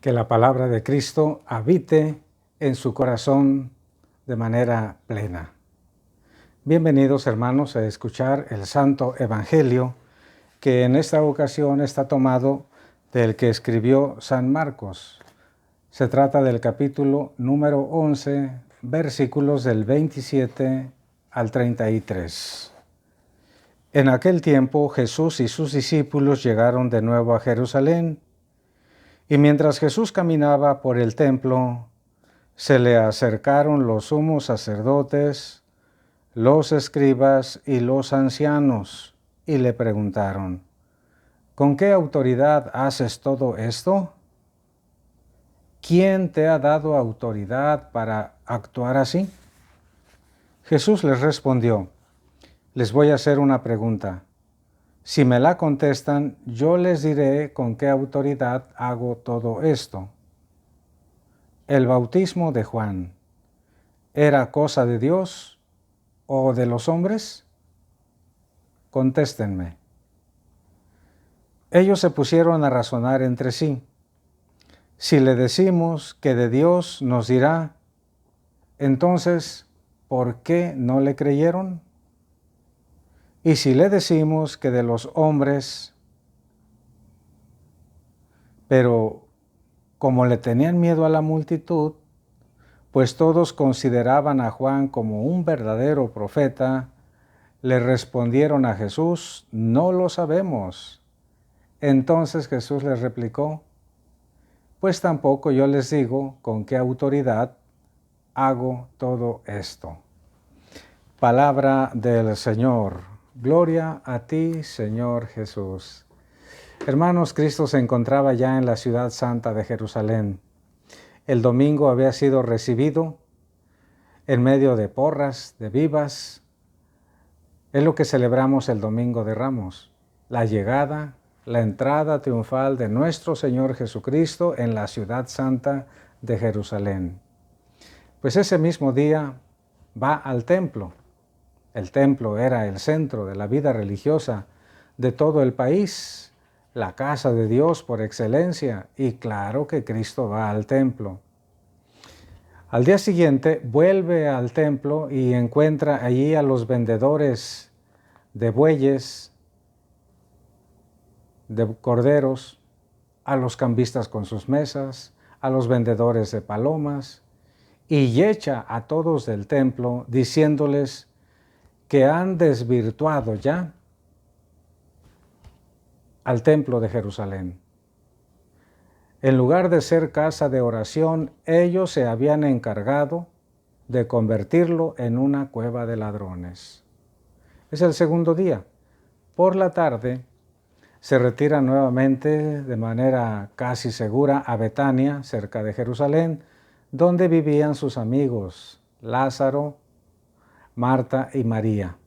que la palabra de Cristo habite en su corazón de manera plena. Bienvenidos, hermanos, a escuchar el Santo Evangelio, que en esta ocasión está tomado del que escribió San Marcos. Se trata del capítulo número 11, versículos del 27 al 33. En aquel tiempo Jesús y sus discípulos llegaron de nuevo a Jerusalén, y mientras Jesús caminaba por el templo, se le acercaron los sumos sacerdotes, los escribas y los ancianos, y le preguntaron: ¿con qué autoridad haces todo esto? ¿Quién te ha dado autoridad para actuar así? Jesús les respondió: les voy a hacer una pregunta. Si me la contestan, yo les diré con qué autoridad hago todo esto. ¿El bautismo de Juan era cosa de Dios o de los hombres? Contéstenme. Ellos se pusieron a razonar entre sí. Si le decimos que de Dios, nos dirá: entonces, ¿por qué no le creyeron? Y si le decimos que de los hombres, pero como le tenían miedo a la multitud, pues todos consideraban a Juan como un verdadero profeta, le respondieron a Jesús: no lo sabemos. Entonces Jesús les replicó: pues tampoco yo les digo con qué autoridad hago todo esto. Palabra del Señor. Gloria a ti, Señor Jesús. Hermanos, Cristo se encontraba ya en la ciudad santa de Jerusalén. El domingo había sido recibido en medio de porras, de vivas. Es lo que celebramos el Domingo de Ramos, la llegada, la entrada triunfal de nuestro Señor Jesucristo en la ciudad santa de Jerusalén. Pues ese mismo día va al templo. El templo era el centro de la vida religiosa de todo el país, la casa de Dios por excelencia, y claro que Cristo va al templo. Al día siguiente vuelve al templo y encuentra allí a los vendedores de bueyes, de corderos, a los cambistas con sus mesas, a los vendedores de palomas, y echa a todos del templo diciéndoles que han desvirtuado ya al templo de Jerusalén. En lugar de ser casa de oración, ellos se habían encargado de convertirlo en una cueva de ladrones. Es el segundo día. Por la tarde se retira nuevamente de manera casi segura a Betania, cerca de Jerusalén, donde vivían sus amigos Lázaro, Marta y María.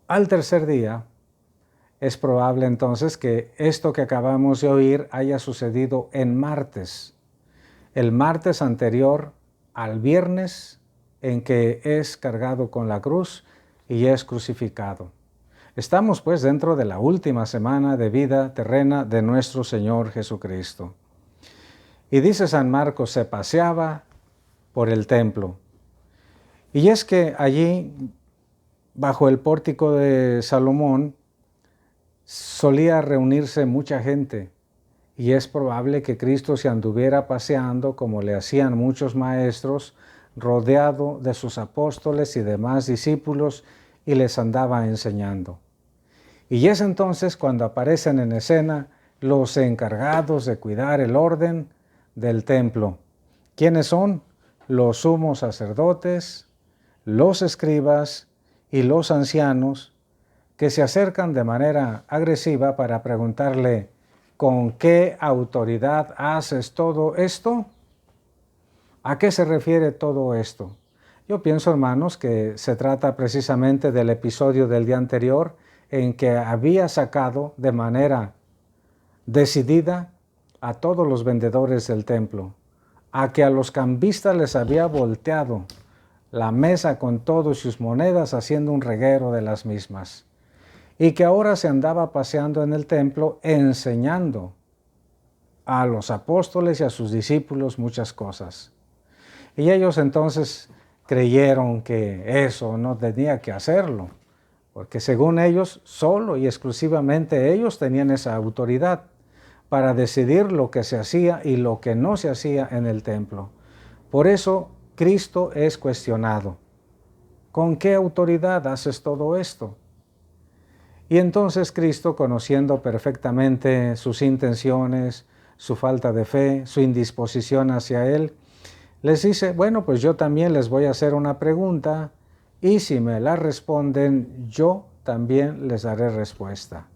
Al tercer día, es probable entonces que esto que acabamos de oír haya sucedido en martes, el martes anterior al viernes en que es cargado con la cruz y es crucificado. Estamos pues dentro de la última semana de vida terrena de nuestro Señor Jesucristo. Y dice San Marcos: se paseaba por el templo. Y es que allí, bajo el pórtico de Salomón, solía reunirse mucha gente, y es probable que Cristo se anduviera paseando, como le hacían muchos maestros, rodeado de sus apóstoles y demás discípulos, y les andaba enseñando. Y es entonces cuando aparecen en escena los encargados de cuidar el orden del templo. ¿Quiénes son? Los sumos sacerdotes, los escribas y los ancianos, que se acercan de manera agresiva para preguntarle: ¿con qué autoridad haces todo esto? ¿A qué se refiere todo esto? Yo pienso, hermanos, que se trata precisamente del episodio del día anterior, en que había sacado de manera decidida a todos los vendedores del templo, a que a los cambistas les había volteado la mesa con todas sus monedas, haciendo un reguero de las mismas, y que ahora se andaba paseando en el templo enseñando a los apóstoles y a sus discípulos muchas cosas. Y ellos entonces creyeron que eso no tenía que hacerlo, porque según ellos, solo y exclusivamente ellos tenían esa autoridad para decidir lo que se hacía y lo que no se hacía en el templo. Por eso Cristo es cuestionado. ¿Con qué autoridad haces todo esto? Y entonces Cristo, conociendo perfectamente sus intenciones, su falta de fe, su indisposición hacia Él, les dice, bueno, pues yo también les voy a hacer una pregunta y si me la responden, yo también les daré respuesta.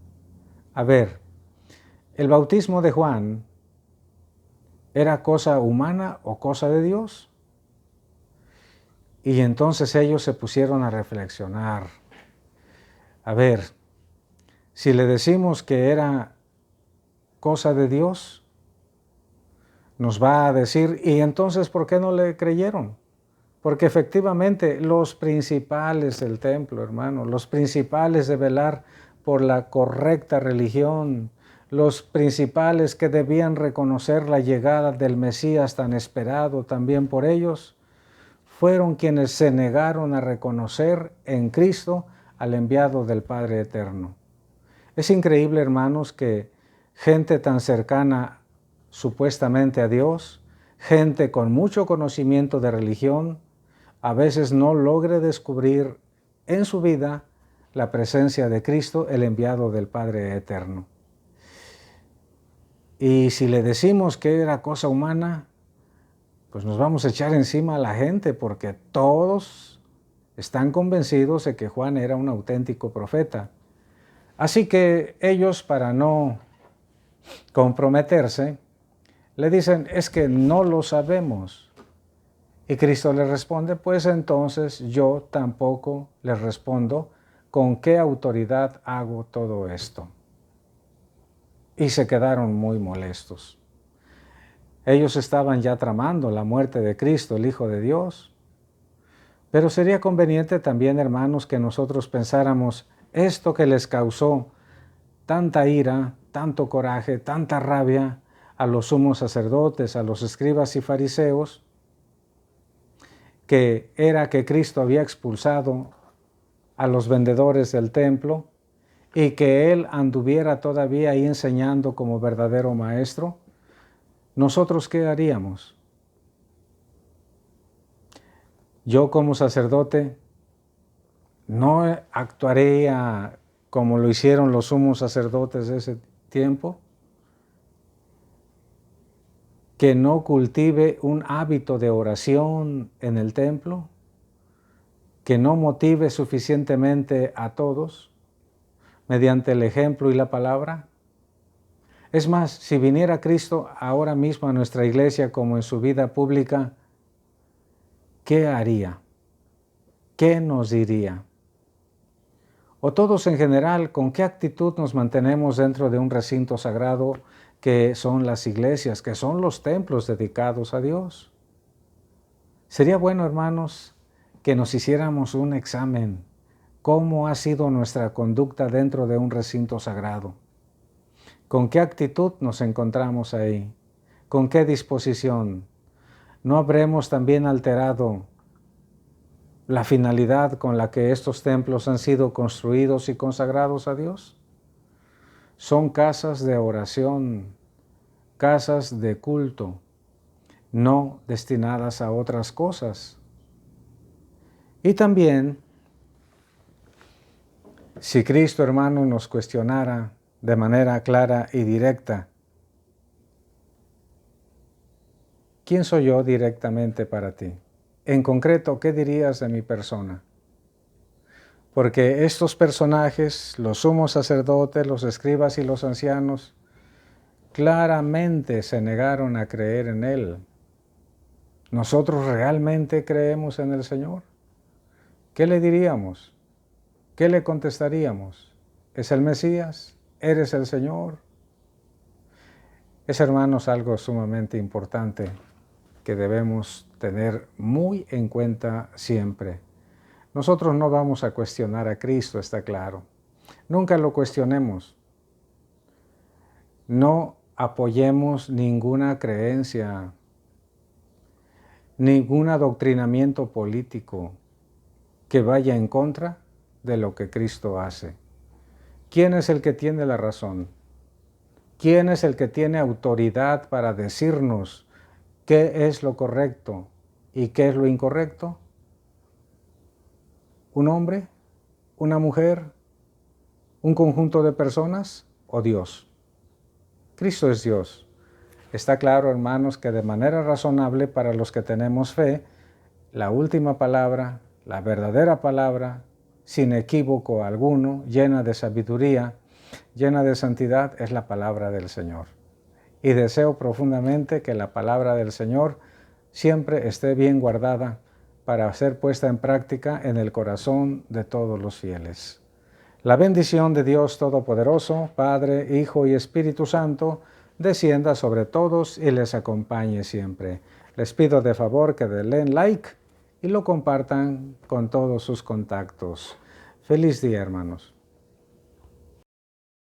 A ver, ¿el bautismo de Juan era cosa humana o cosa de Dios? Y entonces ellos se pusieron a reflexionar. A ver, si le decimos que era cosa de Dios, nos va a decir, ¿y entonces por qué no le creyeron? Porque efectivamente los principales del templo, hermano, los principales de velar por la correcta religión, los principales que debían reconocer la llegada del Mesías tan esperado también por ellos, fueron quienes se negaron a reconocer en Cristo al enviado del Padre Eterno. Es increíble, hermanos, que gente tan cercana supuestamente a Dios, gente con mucho conocimiento de religión, a veces no logre descubrir en su vida la presencia de Cristo, el enviado del Padre Eterno. Y si le decimos que era cosa humana, pues nos vamos a echar encima a la gente, porque todos están convencidos de que Juan era un auténtico profeta. Así que ellos, para no comprometerse, le dicen, es que no lo sabemos. Y Cristo les responde, pues entonces yo tampoco les respondo con qué autoridad hago todo esto. Y se quedaron muy molestos. Ellos estaban ya tramando la muerte de Cristo, el Hijo de Dios. Pero sería conveniente también, hermanos, que nosotros pensáramos esto que les causó tanta ira, tanto coraje, tanta rabia a los sumos sacerdotes, a los escribas y fariseos, que era que Cristo había expulsado a los vendedores del templo y que Él anduviera todavía ahí enseñando como verdadero maestro, ¿nosotros qué haríamos? Yo como sacerdote no actuaría como lo hicieron los sumos sacerdotes de ese tiempo, que no cultive un hábito de oración en el templo, que no motive suficientemente a todos mediante el ejemplo y la palabra. Es más, si viniera Cristo ahora mismo a nuestra iglesia como en su vida pública, ¿qué haría? ¿Qué nos diría? O todos en general, ¿con qué actitud nos mantenemos dentro de un recinto sagrado que son las iglesias, que son los templos dedicados a Dios? Sería bueno, hermanos, que nos hiciéramos un examen. ¿Cómo ha sido nuestra conducta dentro de un recinto sagrado? ¿Con qué actitud nos encontramos ahí? ¿Con qué disposición? ¿No habremos también alterado la finalidad con la que estos templos han sido construidos y consagrados a Dios? Son casas de oración, casas de culto, no destinadas a otras cosas. Y también, si Cristo, hermano, nos cuestionara de manera clara y directa, ¿quién soy yo directamente para ti? En concreto, ¿qué dirías de mi persona? Porque estos personajes, los sumos sacerdotes, los escribas y los ancianos, claramente se negaron a creer en Él. ¿Nosotros realmente creemos en el Señor? ¿Qué le diríamos? ¿Qué le contestaríamos? ¿Es el Mesías? ¿Eres el Señor? Es, hermanos, algo sumamente importante que debemos tener muy en cuenta siempre. Nosotros no vamos a cuestionar a Cristo, está claro. Nunca lo cuestionemos. No apoyemos ninguna creencia, ningún adoctrinamiento político que vaya en contra de lo que Cristo hace. ¿Quién es el que tiene la razón? ¿Quién es el que tiene autoridad para decirnos qué es lo correcto y qué es lo incorrecto? ¿Un hombre? ¿Una mujer? ¿Un conjunto de personas? ¿O Dios? Cristo es Dios. Está claro, hermanos, que de manera razonable para los que tenemos fe, la última palabra, la verdadera palabra, sin equívoco alguno, llena de sabiduría, llena de santidad, es la palabra del Señor. Y deseo profundamente que la palabra del Señor siempre esté bien guardada para ser puesta en práctica en el corazón de todos los fieles. La bendición de Dios Todopoderoso, Padre, Hijo y Espíritu Santo, descienda sobre todos y les acompañe siempre. Les pido de favor que den like y lo compartan con todos sus contactos. Feliz día, hermanos.